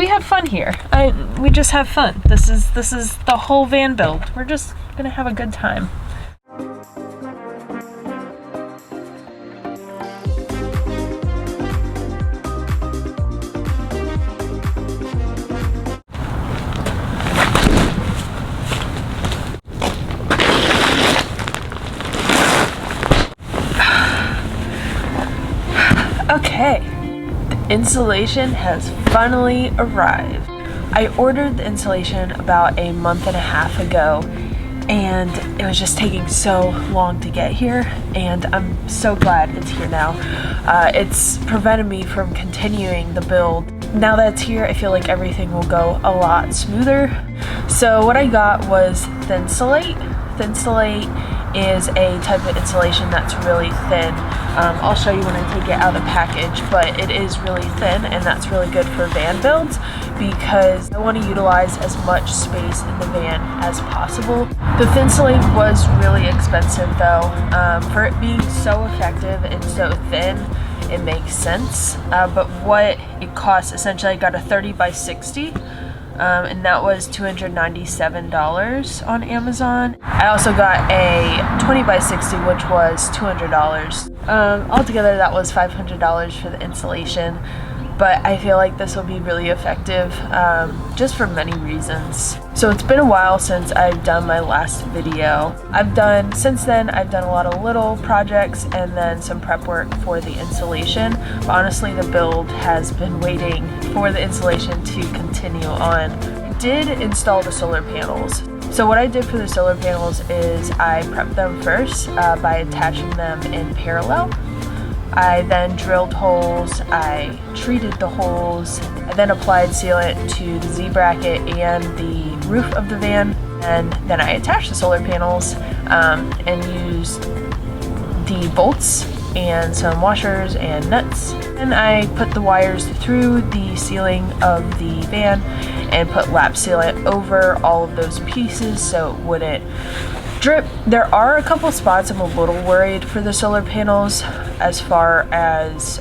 we have fun here. We just have fun. This is the whole van build. We're just gonna have a good time. Okay, the insulation has finally arrived. I ordered the insulation about a month and a half ago, and it was just taking so long to get here, and I'm so glad it's here now. It's prevented me from continuing the build. Now that it's here, I feel like everything will go a lot smoother. So what I got was Thinsulate. Thinsulate is a type of insulation that's really thin. I'll show you when I take it out of the package, but it is really thin, and that's really good for van builds because I want to utilize as much space in the van as possible. The Thinsulate was really expensive though. For it being so effective and so thin, it makes sense. But what it costs, essentially I got a 30 by 60. And that was $297 on Amazon. I also got a 20 by 60, which was $200. Altogether, that was $500 for the insulation. But I feel like this will be really effective just for many reasons. So it's been a while since I've done my last video. Since then, I've done a lot of little projects and then some prep work for the insulation. But honestly, the build has been waiting for the insulation to continue on. I did install the solar panels. So what I did for the solar panels is I prepped them first by attaching them in parallel. I then drilled holes, I treated the holes, I then applied sealant to the Z-bracket and the roof of the van, and then I attached the solar panels and used the bolts and some washers and nuts. And I put the wires through the ceiling of the van and put lap sealant over all of those pieces so it wouldn't drip. There are a couple spots I'm a little worried for the solar panels as far as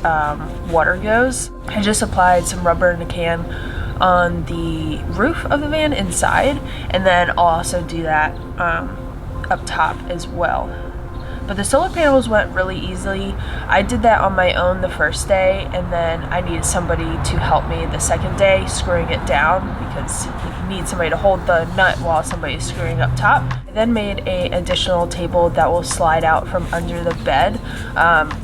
water goes. I just applied some rubber in a can on the roof of the van inside, and then I'll also do that up top as well. But the solar panels went really easily. I did that on my own the first day, and then I needed somebody to help me the second day screwing it down because you need somebody to hold the nut while somebody's screwing up top. I then made an additional table that will slide out from under the bed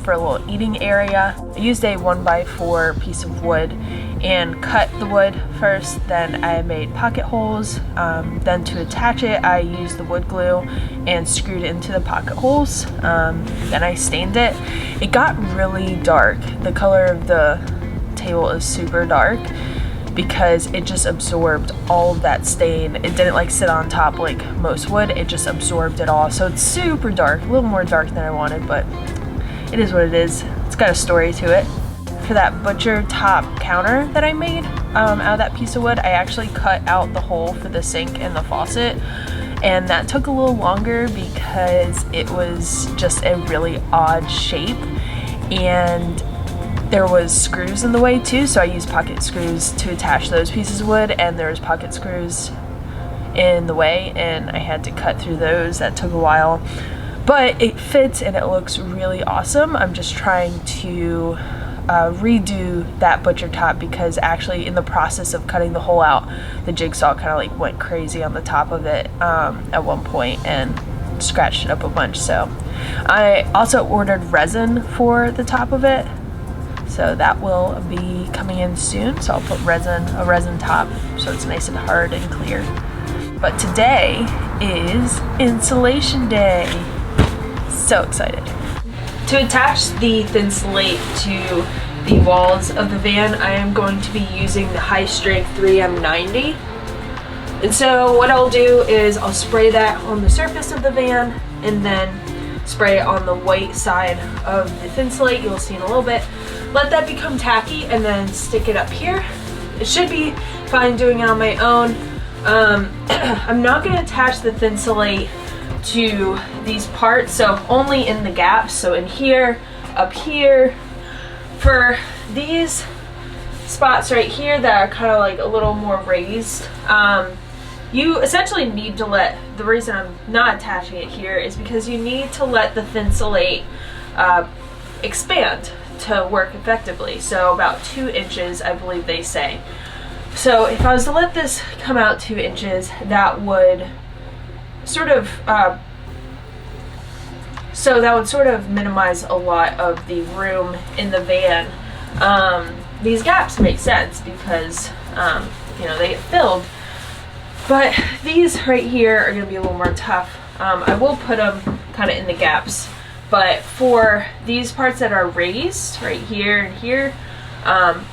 for a little eating area. I used a 1x4 piece of wood and cut the wood first, then I made pocket holes. Then to attach it, I used the wood glue and screwed it into the pocket holes. Then I stained it. It got really dark. The color of the table is super dark because it just absorbed all of that stain. It didn't like sit on top like most would, it just absorbed it all. So it's super dark, a little more dark than I wanted, but it is what it is. It's got a story to it. For that butcher top counter that I made out of that piece of wood, I actually cut out the hole for the sink and the faucet, and that took a little longer because it was just a really odd shape and there was screws in the way too, so I used pocket screws to attach those pieces of wood, and there was pocket screws in the way and I had to cut through those. That took a while, but it fits and it looks really awesome. I'm just trying to redo that butcher top because actually in the process of cutting the hole out, the jigsaw kind of like went crazy on the top of it at one point and scratched it up a bunch. So I also ordered resin for the top of it, so that will be coming in soon. So I'll put a resin top so it's nice and hard and clear. But today is insulation day. So excited. To attach the Thinsulate to the walls of the van, I am going to be using the high strength 3M90. And so what I'll do is I'll spray that on the surface of the van and then spray it on the white side of the Thinsulate. You'll see in a little bit. Let that become tacky and then stick it up here. It should be fine doing it on my own. I'm not going to attach the Thinsulate to these parts, so only in the gaps, so in here, up here. For these spots right here that are kind of like a little more raised. You essentially need to let, the reason I'm not attaching it here is because you need to let the Thinsulate expand to work effectively. So about 2 inches, I believe they say. So if I was to let this come out 2 inches, that would sort of minimize a lot of the room in the van. These gaps make sense because you know, they get filled, but these right here are going to be a little more tough. I will put them kind of in the gaps, but for these parts that are raised right here and here,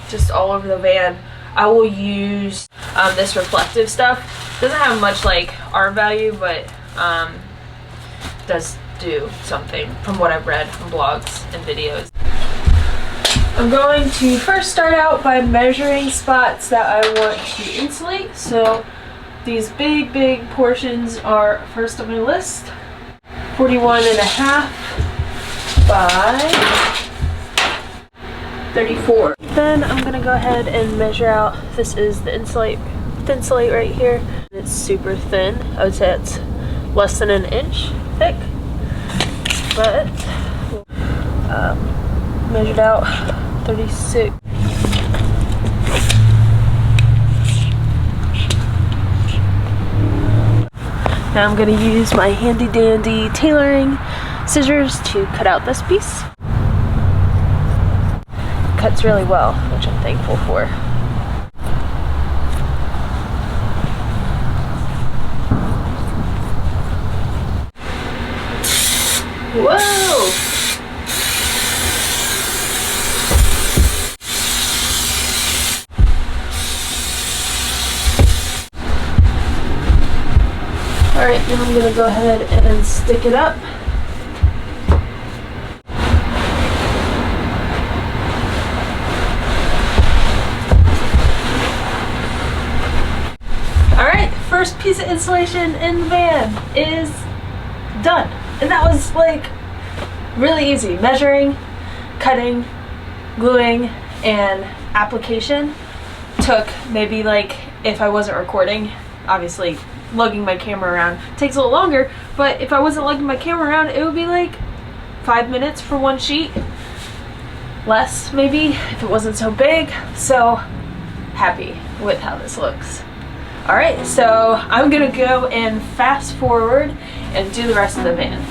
just all over the van, I will use this reflective stuff. Doesn't have much like R value, but does do something from what I've read from blogs and videos. I'm going to first start out by measuring spots that I want to insulate. So these big portions are first on my list. 41.5 by 34. Then I'm gonna go ahead and measure out, this is the Thinsulate right here. It's super thin. I would say it's less than an inch thick, but measured out 36. Now I'm going to use my handy dandy tailoring scissors to cut out this piece. It cuts really well, which I'm thankful for. Whoa! Alright, now I'm going to go ahead and stick it up. Alright, first piece of insulation in the van is done. And that was like really easy. Measuring, cutting, gluing, and application took maybe, like, if I wasn't recording, obviously lugging my camera around takes a little longer, but if I wasn't lugging my camera around, it would be like 5 minutes for one sheet. Less maybe if it wasn't so big. So happy with how this looks. Alright, so I'm gonna go and fast forward and do the rest of the van.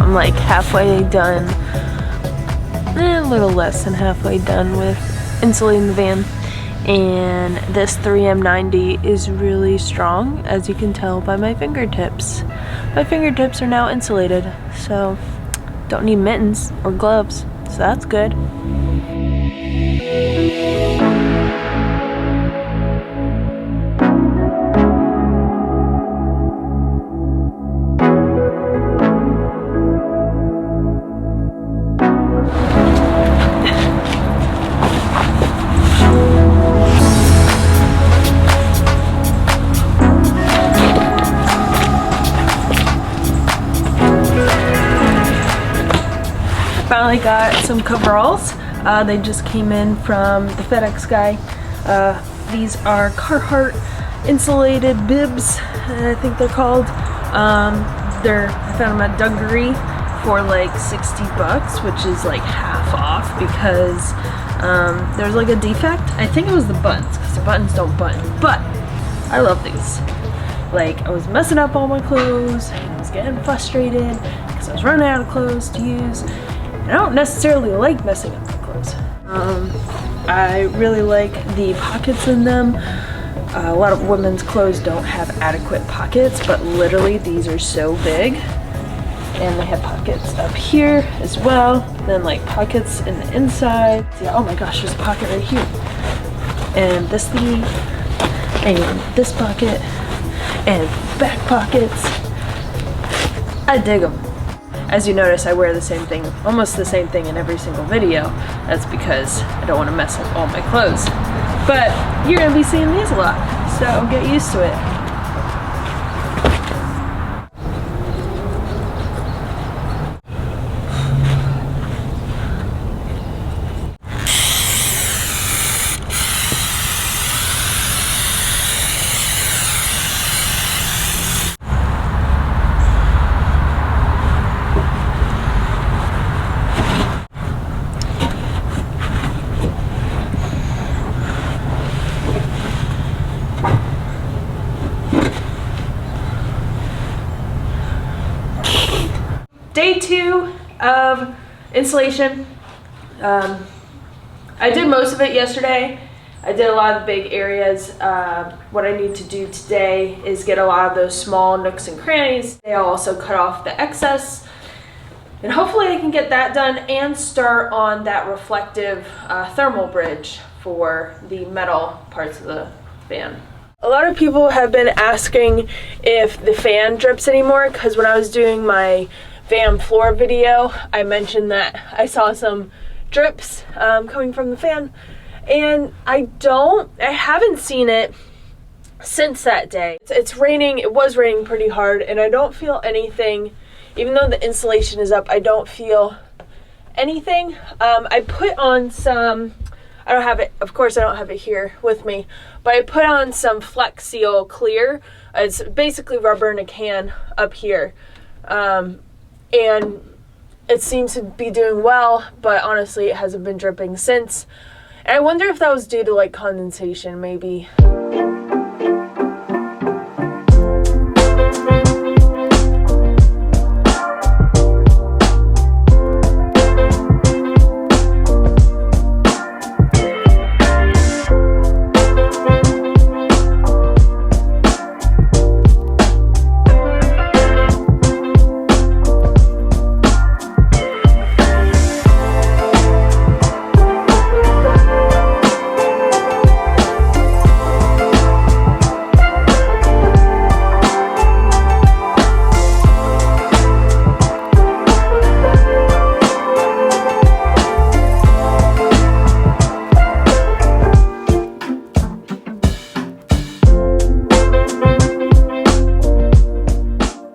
Like halfway done, a little less than halfway done with insulating the van, and this 3M90 is really strong, as you can tell by my fingertips. My fingertips are now insulated, so don't need mittens or gloves, so that's good. Finally got some coveralls. They just came in from the FedEx guy. These are Carhartt insulated bibs, I think they're called. I found them at Dungaree for like 60 bucks, which is like half off because there's like a defect. I think it was the buttons, because the buttons don't button, but I love these. Like, I was messing up all my clothes, and I was getting frustrated because I was running out of clothes to use. And I don't necessarily like messing up my clothes. I really like the pockets in them. A lot of women's clothes don't have adequate pockets, but literally these are so big. And they have pockets up here as well. Then like pockets in the inside. Yeah, oh my gosh, there's a pocket right here. And this thingy, and this pocket, and back pockets. I dig them. As you notice, I wear the same thing, almost the same thing in every single video. That's because I don't want to mess up all my clothes. But you're gonna be seeing these a lot, so get used to it. Day 2 of insulation. I did most of it yesterday. I did a lot of the big areas. What I need to do today is get a lot of those small nooks and crannies. I'll also cut off the excess. And hopefully I can get that done and start on that reflective thermal bridge for the metal parts of the fan. A lot of people have been asking if the fan drips anymore, because when I was doing my fan floor video, I mentioned that I saw some drips coming from the fan, and I haven't seen it since that day. It's raining, it was raining pretty hard, and I don't feel anything. Even though the insulation is up, I don't feel anything. I put on some, I don't have it, of course I don't have it here with me, but I put on some Flex Seal Clear. It's basically rubber in a can up here. And it seems to be doing well, but honestly it hasn't been dripping since. And I wonder if that was due to like condensation, maybe.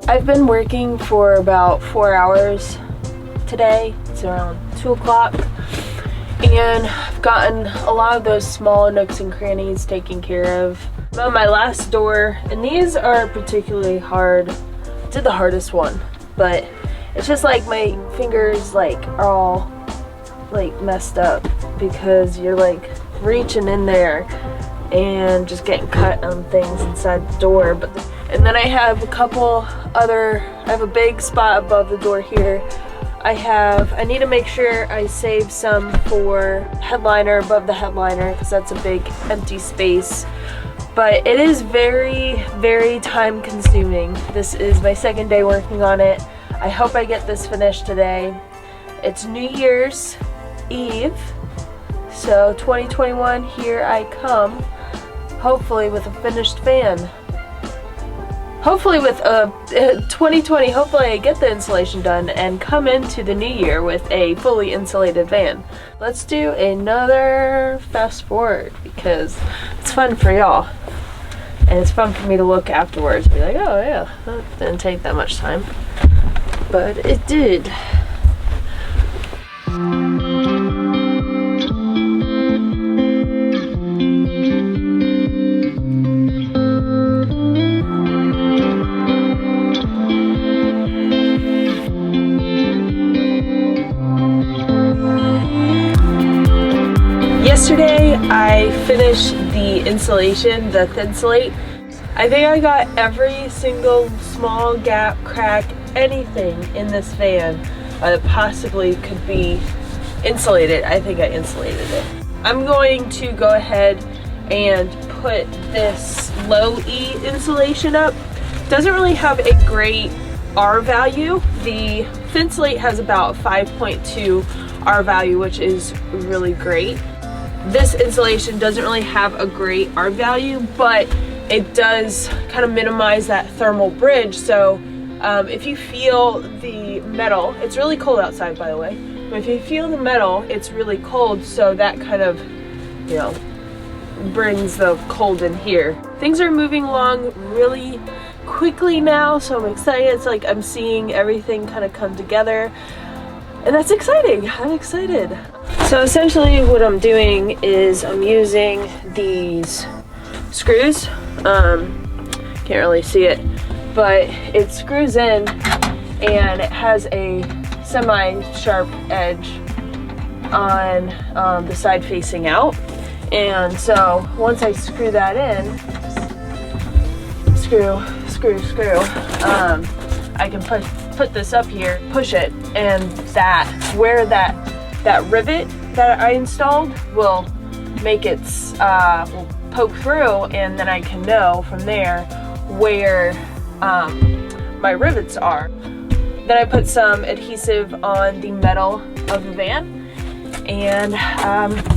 I've been working for about 4 hours today. It's around 2 o'clock, and I've gotten a lot of those small nooks and crannies taken care of. I'm on my last door, and these are particularly hard. I did the hardest one, but it's just like my fingers like are all like messed up because you're like reaching in there and just getting cut on things inside the door. And then I have a couple other, I have a big spot above the door here. I need to make sure I save some for headliner, above the headliner, because that's a big empty space. But it is very, very time consuming. This is my second day working on it. I hope I get this finished today. It's New Year's Eve, so 2021, here I come, hopefully with a finished fan. Hopefully with 2020, hopefully I get the insulation done and come into the new year with a fully insulated van. Let's do another fast forward because it's fun for y'all. And it's fun for me to look afterwards and be like, oh yeah, that didn't take that much time. But it did. Yesterday I finished the insulation, the Thinsulate. I think I got every single small gap, crack, anything in this van that possibly could be insulated. I think I insulated it. I'm going to go ahead and put this low E insulation up. Doesn't really have a great R value. The Thinsulate has about 5.2 R value, which is really great. This insulation doesn't really have a great R value, but it does kind of minimize that thermal bridge. So if you feel the metal, it's really cold outside by the way, but if you feel the metal, it's really cold, so that kind of, you know, brings the cold in here. Things are moving along really quickly now, so I'm excited. It's like I'm seeing everything kind of come together, and that's exciting. I'm excited. So essentially what I'm doing is I'm using these screws. Can't really see it, but it screws in and it has a semi-sharp edge on the side facing out. And so once I screw that in, screw, I can put this up here, push it, and where that rivet that I installed will make its will poke through, and then I can know from there where my rivets are. Then I put some adhesive on the metal of the van and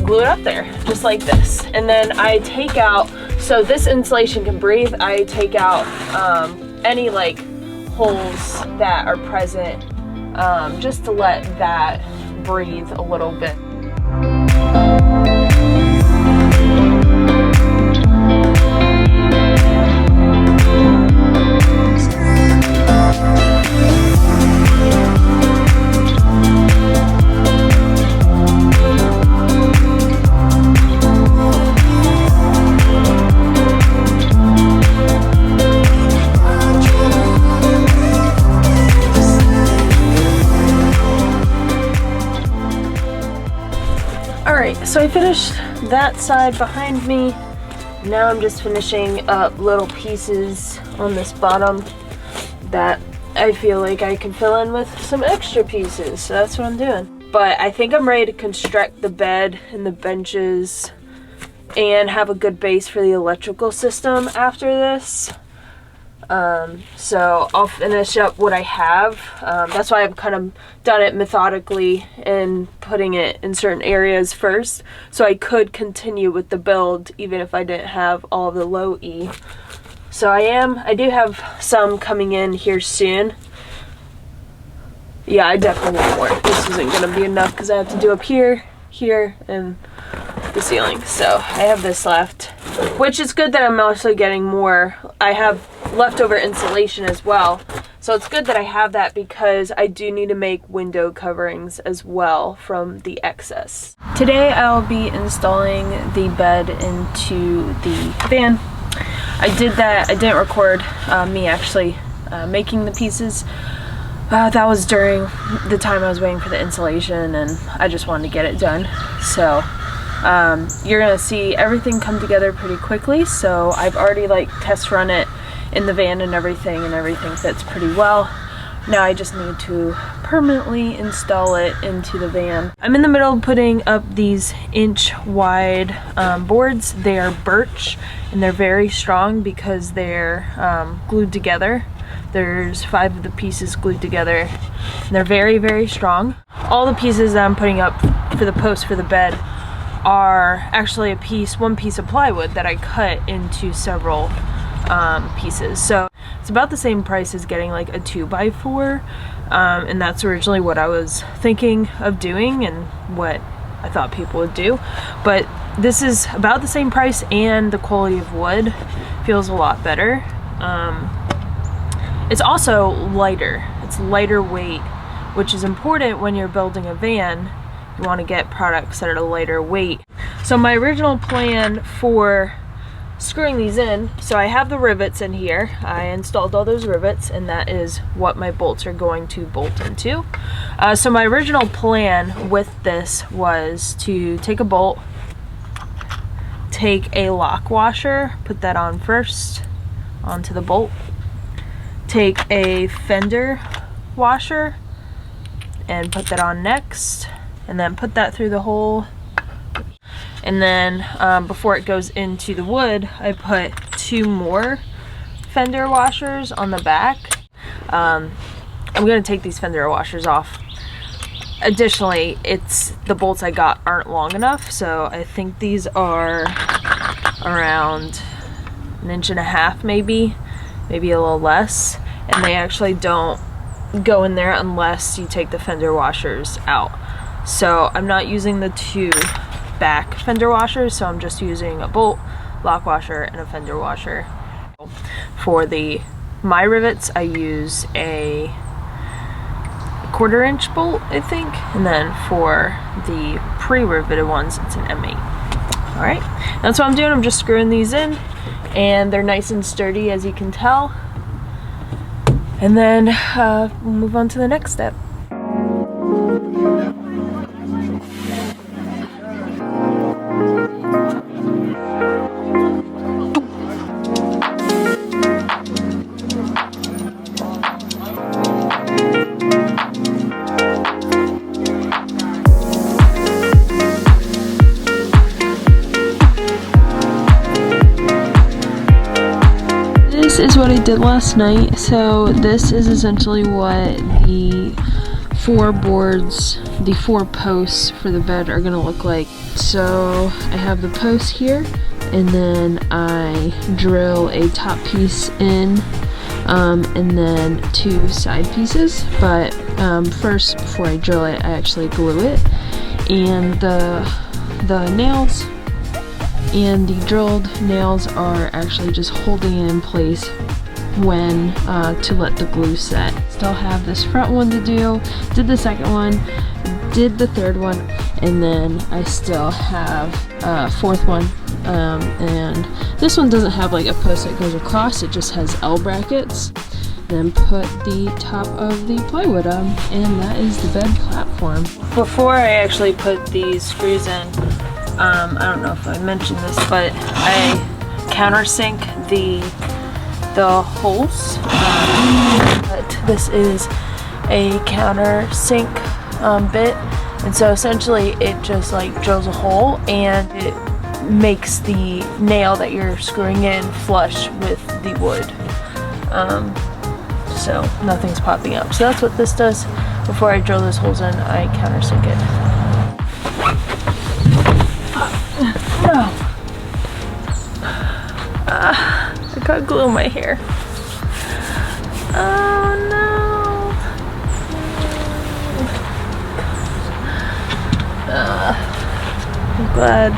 glue it up there just like this. And then I take out, so this insulation can breathe, I take out any like holes that are present, just to let that breathe a little bit. So I finished that side behind me. Now I'm just finishing up little pieces on this bottom that I feel like I can fill in with some extra pieces. So that's what I'm doing. But I think I'm ready to construct the bed and the benches and have a good base for the electrical system after this. So I'll finish up what I have. That's why I've kind of done it methodically and putting it in certain areas first, so I could continue with the build even if I didn't have all the low E. So I do have some coming in here soon. Yeah, I definitely want more. This isn't gonna be enough because I have to do up here, and the ceiling. So I have this left, which is good that I'm also getting more. I have leftover insulation as well, so it's good that I have that because I do need to make window coverings as well from the excess. Today I'll be installing the bed into the van. I did that. I didn't record me actually making the pieces. That was during the time I was waiting for the insulation, and I just wanted to get it done. So you're gonna see everything come together pretty quickly. So I've already like test run it in the van and everything fits pretty well. Now I just need to permanently install it into the van. I'm in the middle of putting up these inch wide boards. They are birch and they're very strong because they're glued together. There's 5 of the pieces glued together. And they're very, very strong. All the pieces that I'm putting up for the post for the bed are actually one piece of plywood that I cut into several pieces. So it's about the same price as getting like a 2x4, and that's originally what I was thinking of doing and what I thought people would do. But this is about the same price, and the quality of wood feels a lot better. It's also lighter. It's lighter weight, which is important when you're building a van You want to get products that are lighter weight. So my original plan for screwing these in, so I have the rivets in here. I installed all those rivets, and that is what my bolts are going to bolt into. So my original plan with this was to take a bolt, take a lock washer, put that on first onto the bolt, take a fender washer and put that on next, and then put that through the hole. And then before it goes into the wood, I put 2 more fender washers on the back. I'm gonna take these fender washers off. Additionally, the bolts I got aren't long enough, so I think these are around 1.5 inches, maybe a little less, and they actually don't go in there unless you take the fender washers out. So I'm not using the 2 back fender washers, so I'm just using a bolt, lock washer, and a fender washer. For my rivets, I use a 1/4 inch bolt, I think, and then for the pre-riveted ones, it's an M8. All right, that's what I'm doing. I'm just screwing these in, and they're nice and sturdy, as you can tell. And then we'll move on to the next step. This is what I did last night. So this is essentially what the 4 boards, the 4 posts for the bed are gonna look like. So I have the posts here, and then I drill a top piece in, and then 2 side pieces. But first, before I drill it, I actually glue it, and the nails and the drilled nails are actually just holding it in place when to let the glue set. Still have this front one to do, did the second one, did the third one, and then I still have a 4th one, and this one doesn't have like a post that goes across, it just has L brackets. Then put the top of the plywood on, and that is the bed platform. Before I actually put these screws in, I don't know if I mentioned this, but I countersink the holes. But this is a countersink bit, and so essentially it just like drills a hole, and it makes the nail that you're screwing in flush with the wood, so nothing's popping up. So that's what this does. Before I drill those holes in, I countersink it. No. I got glue in my hair. Oh no. I'm glad. I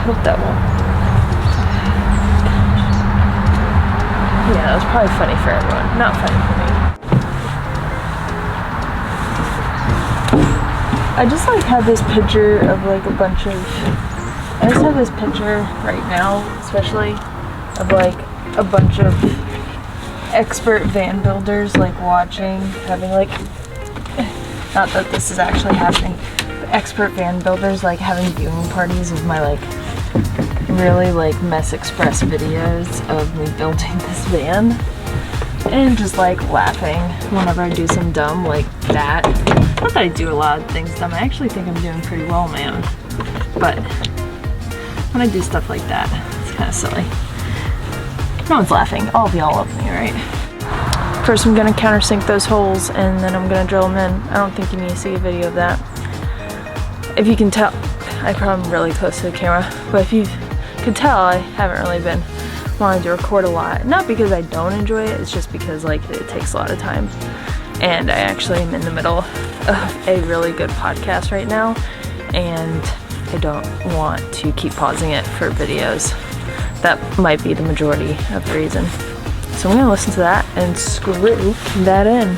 hope that won't. Yeah, that was probably funny for everyone. Not funny for me. I just like have this picture of like a bunch of, I just have this picture right now, especially, of like a bunch of expert van builders like watching, having like, not that this is actually happening, but expert van builders like having viewing parties of my like really like mess express videos of me building this van, and just like laughing whenever I do some dumb like that. Not that I do a lot of things dumb, I actually think I'm doing pretty well on my own, but when I do stuff like that, it's kind of silly. No one's laughing, I'll be all up me, right? First I'm gonna countersink those holes, and then I'm gonna drill them in. I don't think you need to see a video of that. If you can tell, I probably am really close to the camera, but if you could tell, I haven't really been wanting to record a lot. Not because I don't enjoy it, it's just because like it takes a lot of time. And I actually am in the middle of a really good podcast right now, and I don't want to keep pausing it for videos. That might be the majority of the reason. So I'm gonna listen to that and screw that in.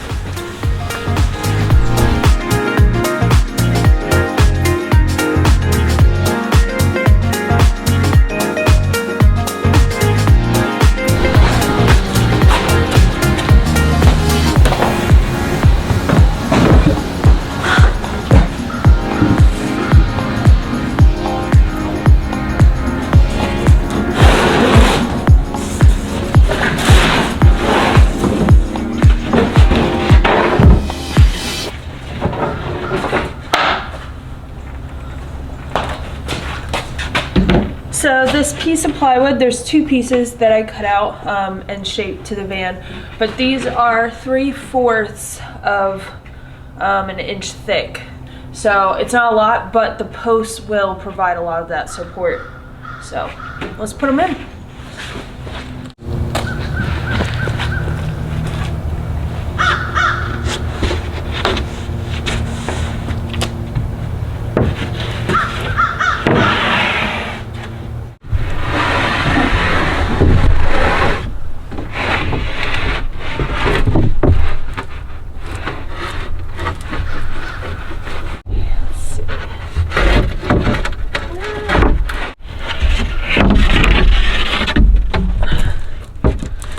So this piece of plywood, there's two pieces that I cut out and shaped to the van, but these are 3/4 of an inch thick. So it's not a lot, but the posts will provide a lot of that support. So let's put them in.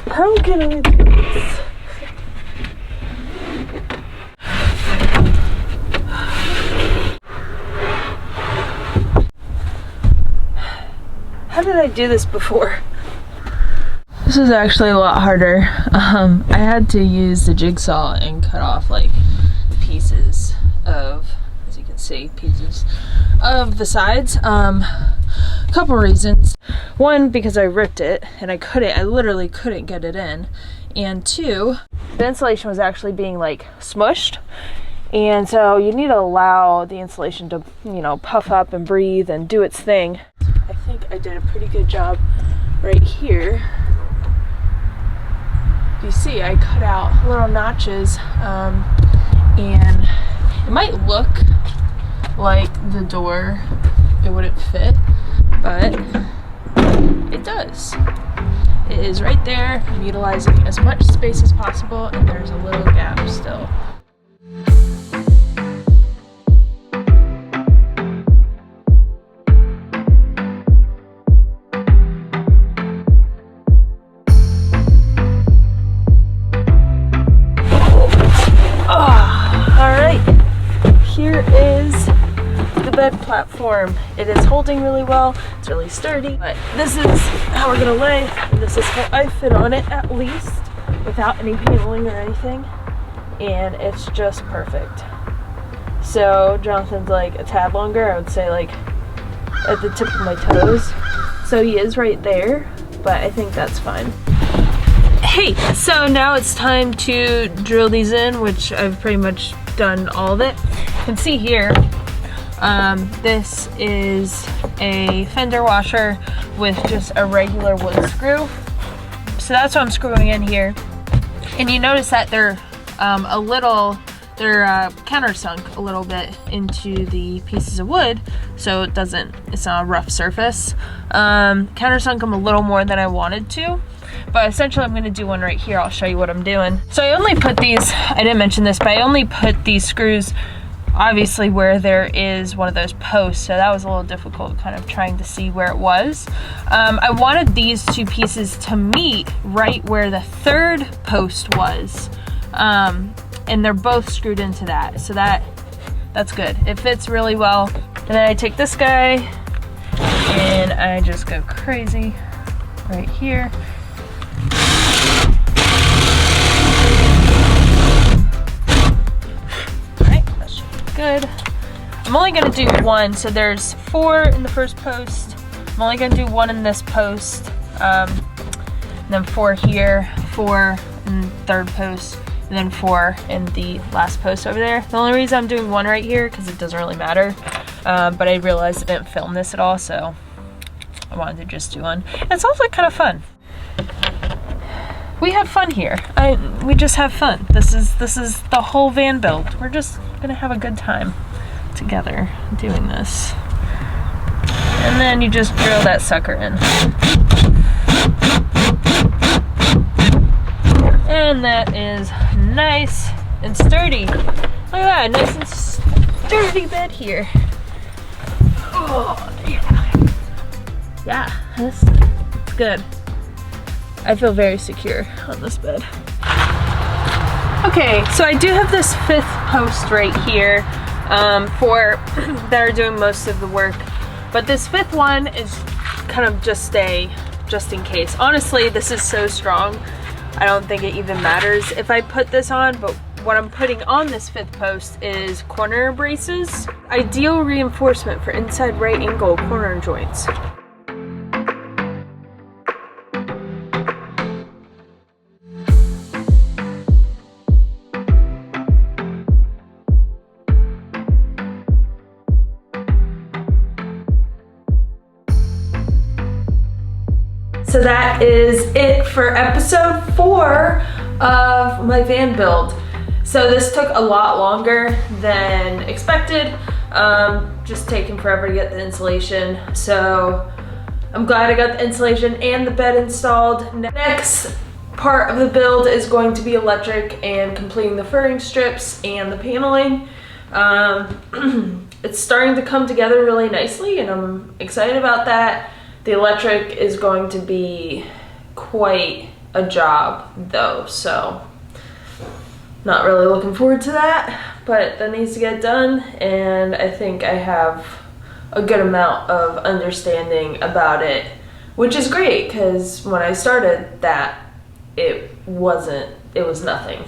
How can I do this? How did I do this before? This is actually a lot harder. I had to use the jigsaw and cut off like pieces of, as you can see, pieces of the sides. A couple reasons. One, because I ripped it and I literally couldn't get it in. And two, the insulation was actually being like smushed. And so you need to allow the insulation to, you know, puff up and breathe and do its thing. I think I did a pretty good job right here. You see, I cut out little notches, and it might look like the door, it wouldn't fit, but it does. It is right there. I'm utilizing as much space as possible, and there's a little gap still. Bed platform. It is holding really well. It's really sturdy, but this is how we're gonna lay. This is how I fit on it, at least, without any paneling or anything, and it's just perfect. So Jonathan's like a tad longer. I would say like at the tip of my toes. So he is right there, but I think that's fine. Hey, so now it's time to drill these in, which I've pretty much done all of it. You can see here, this is a fender washer with just a regular wood screw. So that's what I'm screwing in here. And you notice that they're countersunk a little bit into the pieces of wood, so it's not a rough surface. Countersunk them a little more than I wanted to, but essentially I'm gonna do one right here. I'll show you what I'm doing. So I only put these, I didn't mention this, but I only put these screws obviously where there is one of those posts, so that was a little difficult kind of trying to see where it was. I wanted these two pieces to meet right where the third post was, and they're both screwed into that, so that's good. It fits really well. And then I take this guy and I just go crazy right here. Good. I'm only going to do one, so there's 4 in the first post. I'm only going to do 1 in this post, and then 4 here, 4 in the third post, and then 4 in the last post over there. The only reason I'm doing 1 right here, because it doesn't really matter, but I realized I didn't film this at all, so I wanted to just do 1. And it's also kind of fun. We have fun here. We just have fun. This is the whole van build. We're just gonna have a good time together doing this. And then you just drill that sucker in. And that is nice and sturdy. Look at that, nice and sturdy bed here. Oh yeah. Yeah, that's good. I feel very secure on this bed. Okay, so I do have this 5th post right here that are doing most of the work, but this 5th one is kind of just in case. Honestly, this is so strong, I don't think it even matters if I put this on, but what I'm putting on this 5th post is corner braces. Ideal reinforcement for inside right angle corner joints. So that is it for episode 4 of my van build. So this took a lot longer than expected. Just taking forever to get the insulation. So I'm glad I got the insulation and the bed installed. Next part of the build is going to be electric and completing the furring strips and the paneling. It's starting to come together really nicely and I'm excited about that. The electric is going to be quite a job though, so not really looking forward to that, but that needs to get done, and I think I have a good amount of understanding about it, which is great because when I started that, it was nothing.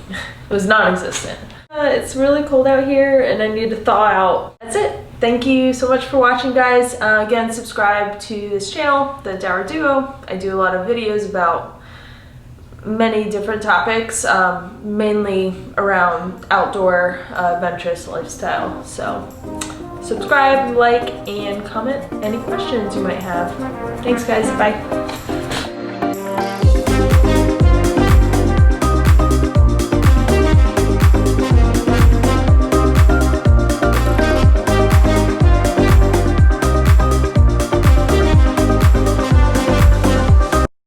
It was non-existent. It's really cold out here and I need to thaw out. That's it. Thank you so much for watching, guys. Again, subscribe to this channel, The Duo. I do a lot of videos about many different topics, mainly around outdoor adventurous lifestyle. So subscribe, like, and comment any questions you might have. Thanks, guys. Bye.